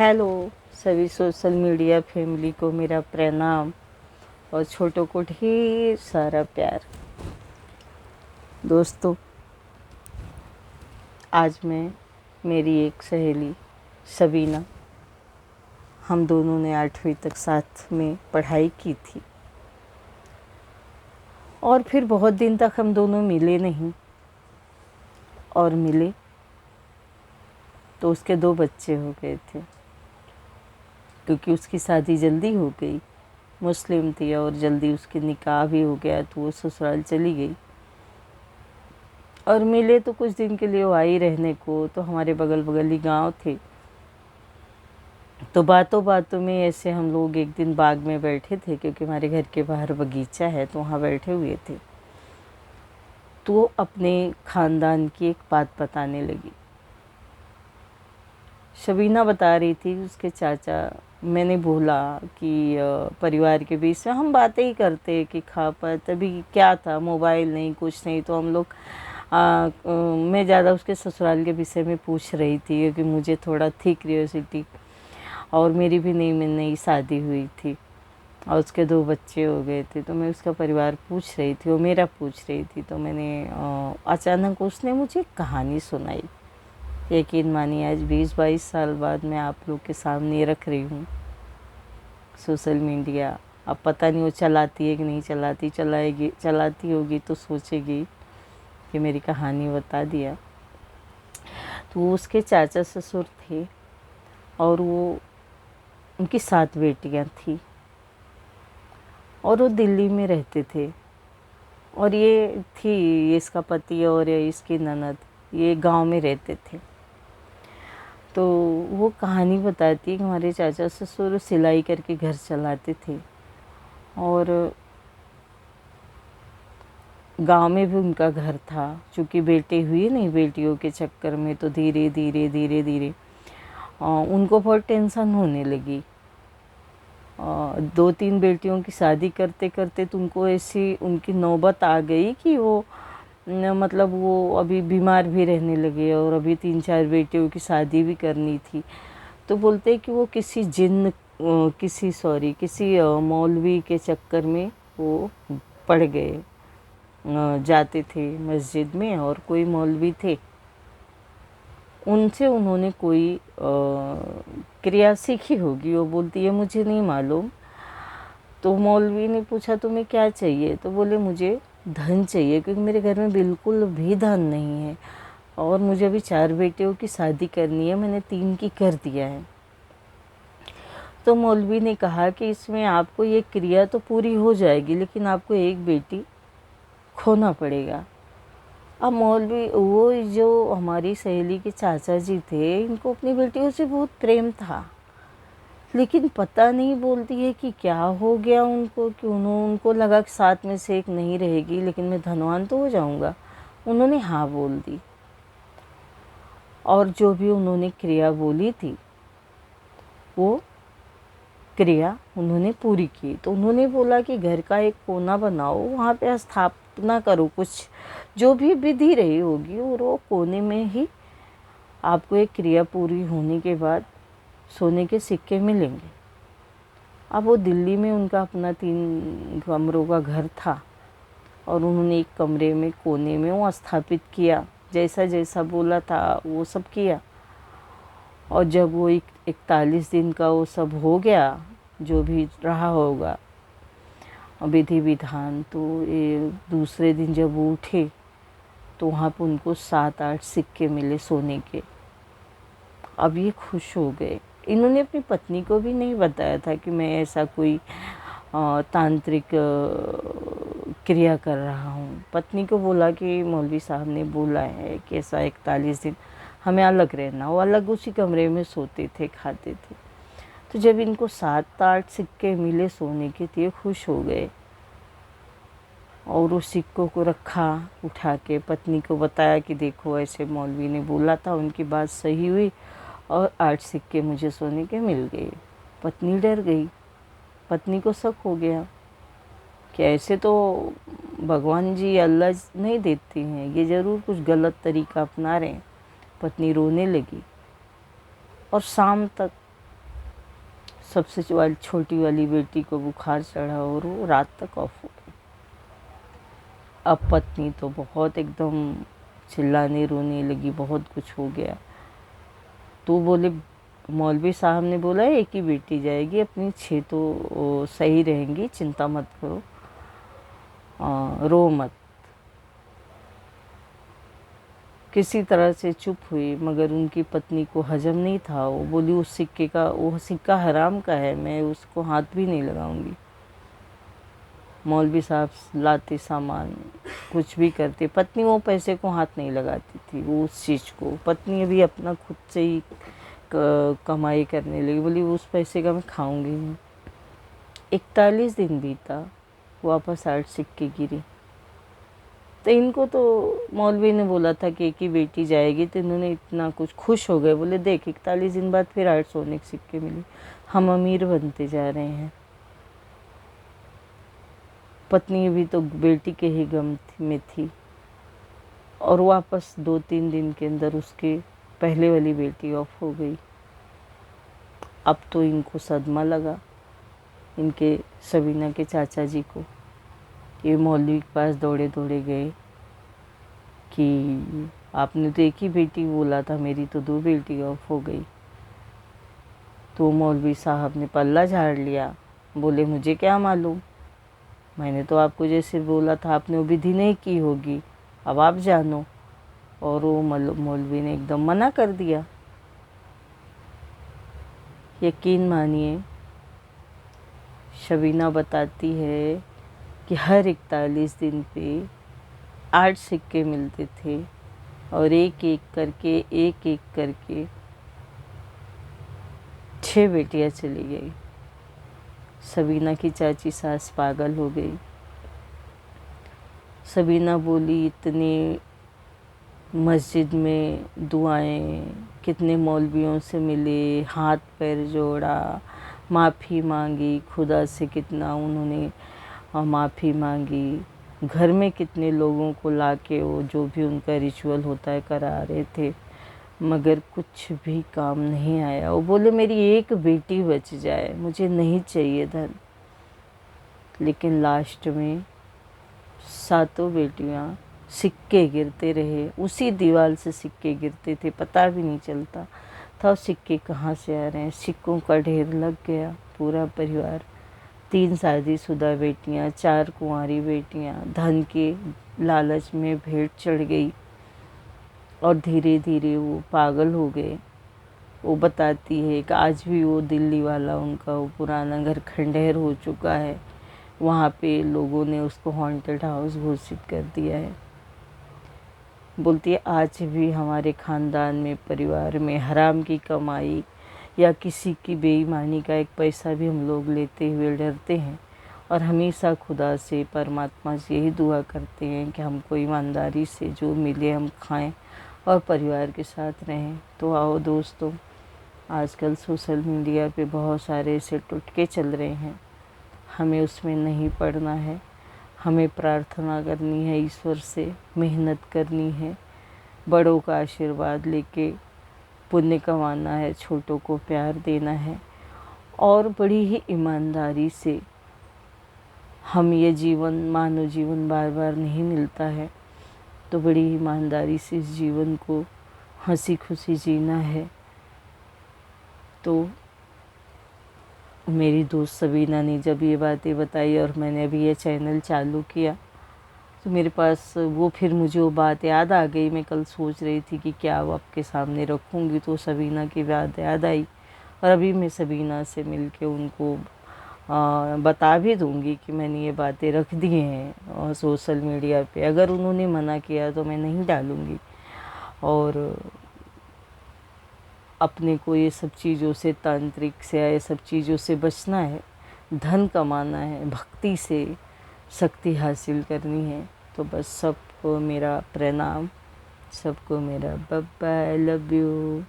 Hello सभी social media family को मेरा प्रणाम और छोटों को ढेर सारा प्यार। दोस्तों, आज मैं मेरी एक सहेली सबीना, हम दोनों ने 8वीं तक साथ में पढ़ाई की थी और फिर बहुत दिन तक हम दोनों मिले नहीं, और मिले तो उसके 2 बच्चे हो गए थे क्योंकि उसकी शादी जल्दी हो गई। मुस्लिम थी और जल्दी उसके निकाह भी हो गया तो वो ससुराल चली गई। और मिले तो कुछ दिन के लिए वो आई रहने को, तो हमारे बगल बगल ही गाँव थे। तो बातों बातों में ऐसे हम लोग एक दिन बाग में बैठे थे क्योंकि हमारे घर के बाहर बगीचा है, तो वहाँ बैठे हुए थे। तो वो अपने ख़ानदान की एक बात बताने लगी। शबीना बता रही थी उसके चाचा। मैंने बोला कि परिवार के बीच में हम बातें ही करते कि खा पा, तभी क्या था, मोबाइल नहीं कुछ नहीं, तो हम लोग मैं ज़्यादा उसके ससुराल के विषय में पूछ रही थी क्योंकि मुझे थोड़ा थी क्यूरियोसिटी, और मेरी भी नई शादी हुई थी और उसके 2 बच्चे हो गए थे। तो मैं उसका परिवार पूछ रही थी, वो मेरा पूछ रही थी। तो मैंने अचानक उसने मुझे एक कहानी सुनाई। यकीन मानिए, आज 20-22 साल बाद मैं आप लोग के सामने रख रही हूँ सोशल मीडिया। अब पता नहीं वो चलाती है कि नहीं चलाती, चलाती होगी तो सोचेगी कि मेरी कहानी बता दिया। तो वो उसके चाचा ससुर थे और वो उनकी 7 बेटियां थी और वो दिल्ली में रहते थे। और ये इसका पति और ये इसकी ननद, ये गांव में रहते थे। तो वो कहानी बताती है कि हमारे चाचा ससुर सिलाई करके घर चलाते थे और गांव में भी उनका घर था। चूँकि बेटे हुए नहीं, बेटियों के चक्कर में तो धीरे धीरे धीरे धीरे उनको बहुत टेंशन होने लगी। 2-3 बेटियों की शादी करते करते तुमको ऐसी उनकी नौबत आ गई कि मतलब वो अभी बीमार भी रहने लगे और अभी 3-4 बेटियों की शादी भी करनी थी। तो बोलते कि वो किसी मौलवी के चक्कर में वो पड़ गए। जाते थे मस्जिद में और कोई मौलवी थे, उनसे उन्होंने कोई क्रिया सीखी होगी। वो बोलती है मुझे नहीं मालूम। तो मौलवी ने पूछा तुम्हें क्या चाहिए? तो बोले मुझे धन चाहिए क्योंकि मेरे घर में बिल्कुल भी धन नहीं है और मुझे अभी 4 बेटियों की शादी करनी है, मैंने 3 की कर दिया है। तो मौलवी ने कहा कि इसमें आपको ये क्रिया तो पूरी हो जाएगी लेकिन आपको एक बेटी खोना पड़ेगा। अब मौलवी, वो जो हमारी सहेली के चाचा जी थे, इनको अपनी बेटियों से बहुत प्रेम था, लेकिन पता नहीं बोलती है कि क्या हो गया उनको कि उनको लगा कि 7 में से एक नहीं रहेगी लेकिन मैं धनवान तो हो जाऊंगा। उन्होंने हाँ बोल दी और जो भी उन्होंने क्रिया बोली थी वो क्रिया उन्होंने पूरी की। तो उन्होंने बोला कि घर का एक कोना बनाओ, वहाँ पे स्थापना करो, कुछ जो भी विधि रही होगी, और वो कोने में ही आपको एक क्रिया पूरी होने के बाद सोने के सिक्के मिलेंगे। अब वो दिल्ली में उनका अपना 3 कमरों का घर था और उन्होंने एक कमरे में कोने में वो स्थापित किया, जैसा जैसा बोला था वो सब किया। और जब वो 41 दिन का वो सब हो गया, जो भी रहा होगा विधि विधान, तो ये दूसरे दिन जब वो उठे तो वहाँ पर उनको 7-8 सिक्के मिले सोने के। अब ये खुश हो गए। इन्होंने अपनी पत्नी को भी नहीं बताया था कि मैं ऐसा कोई तांत्रिक क्रिया कर रहा हूँ। पत्नी को बोला कि मौलवी साहब ने बोला है कि ऐसा 41 दिन हमें अलग रहना। वो अलग उसी कमरे में सोते थे, खाते थे। तो जब इनको 7-8 सिक्के मिले सोने के, तो ये खुश हो गए और उस सिक्कों को रखा उठा के, पत्नी को बताया कि देखो ऐसे मौलवी ने बोला था, उनकी बात सही हुई और 8 सिक्के मुझे सोने के मिल गए। पत्नी डर गई, पत्नी को शक हो गया कि ऐसे तो भगवान जी अल्लाह नहीं देती हैं, ये ज़रूर कुछ गलत तरीका अपना रहे हैं। पत्नी रोने लगी और शाम तक सबसे छोटी वाली बेटी को बुखार चढ़ा और वो रात तक ऑफ हो गई। अब पत्नी तो बहुत एकदम चिल्लाने रोने लगी, बहुत कुछ हो गया। तो बोले, मौलवी साहब ने बोला एक ही बेटी जाएगी, अपनी 6 तो सही रहेंगी, चिंता मत करो, रो मत। किसी तरह से चुप हुई, मगर उनकी पत्नी को हजम नहीं था। वो बोली वो सिक्का हराम का है, मैं उसको हाथ भी नहीं लगाऊंगी। मौलवी साहब लाते सामान, कुछ भी करते, पत्नी वो पैसे को हाथ नहीं लगाती थी, वो उस चीज़ को। पत्नी अभी अपना खुद से ही कमाई करने लगी, बोली उस पैसे का मैं खाऊंगी नहीं। 41 दिन बीता, वापस 8 सिक्के गिरी। तो इनको तो मौलवी ने बोला था कि एक ही बेटी जाएगी, तो इन्होंने इतना कुछ खुश हो गए, बोले देख 41 दिन बाद फिर 8 सोने के सिक्के मिले, हम अमीर बनते जा रहे हैं। पत्नी भी तो बेटी के ही गम में थी, और वापस 2-3 दिन के अंदर उसके पहले वाली बेटी ऑफ हो गई। अब तो इनको सदमा लगा, इनके सबीना के चाचा जी को। ये मौलवी के पास दौड़े दौड़े गए कि आपने तो एक ही बेटी बोला था, मेरी तो 2 बेटी ऑफ हो गई। तो मौलवी साहब ने पल्ला झाड़ लिया, बोले मुझे क्या मालूम, मैंने तो आपको जैसे बोला था आपने वो विधि नहीं की होगी, अब आप जानो। और वो मौलवी ने एकदम मना कर दिया। यकीन मानिए, शबीना बताती है कि हर 41 दिन पे 8 सिक्के मिलते थे, और एक एक करके 6 बेटियां चली गई। सबीना की चाची सास पागल हो गई। सबीना बोली इतने मस्जिद में दुआएं, कितने मौलवियों से मिले, हाथ पैर जोड़ा, माफ़ी मांगी, खुदा से कितना उन्होंने माफ़ी मांगी, घर में कितने लोगों को लाके वो जो भी उनका रिचुअल होता है करा रहे थे, मगर कुछ भी काम नहीं आया। वो बोले मेरी एक बेटी बच जाए, मुझे नहीं चाहिए धन। लेकिन लास्ट में 7 बेटियां, सिक्के गिरते रहे, उसी दीवार से सिक्के गिरते थे, पता भी नहीं चलता था सिक्के कहाँ से आ रहे हैं। सिक्कों का ढेर लग गया पूरा परिवार। 3 शादीशुदा बेटियां, 4 कुंवारी बेटियां धन के लालच में भेंट चढ़ गई, और धीरे धीरे वो पागल हो गए। वो बताती है कि आज भी वो दिल्ली वाला उनका वो पुराना घर खंडहर हो चुका है, वहाँ पे लोगों ने उसको हॉन्टेड हाउस घोषित कर दिया है। बोलती है आज भी हमारे ख़ानदान में, परिवार में हराम की कमाई या किसी की बेईमानी का एक पैसा भी हम लोग लेते हुए डरते हैं, और हमेशा खुदा से, परमात्मा से यही दुआ करते हैं कि हमको ईमानदारी से जो मिले हम खाएं और परिवार के साथ रहें। तो आओ दोस्तों, आजकल सोशल मीडिया पे बहुत सारे ऐसे टुटके चल रहे हैं, हमें उसमें नहीं पड़ना है। हमें प्रार्थना करनी है ईश्वर से, मेहनत करनी है, बड़ों का आशीर्वाद लेके पुण्य कमाना है, छोटों को प्यार देना है, और बड़ी ही ईमानदारी से। हम ये जीवन, मानव जीवन बार बार नहीं मिलता है, तो बड़ी ईमानदारी से इस जीवन को हंसी खुशी जीना है। तो मेरी दोस्त सबीना ने जब ये बातें बताई और मैंने अभी ये चैनल चालू किया, तो मेरे पास वो फिर मुझे वो बात याद आ गई। मैं कल सोच रही थी कि क्या वो आपके सामने रखूँगी, तो सबीना की बात याद आई, और अभी मैं सबीना से मिलके उनको बता भी दूँगी कि मैंने ये बातें रख दी हैं और सोशल मीडिया पे। अगर उन्होंने मना किया तो मैं नहीं डालूँगी। और अपने को ये सब चीज़ों से, तांत्रिक से, ये सब चीज़ों से बचना है, धन कमाना है, भक्ति से शक्ति हासिल करनी है। तो बस सबको मेरा प्रणाम, सबको मेरा बाय बाय, लव यू।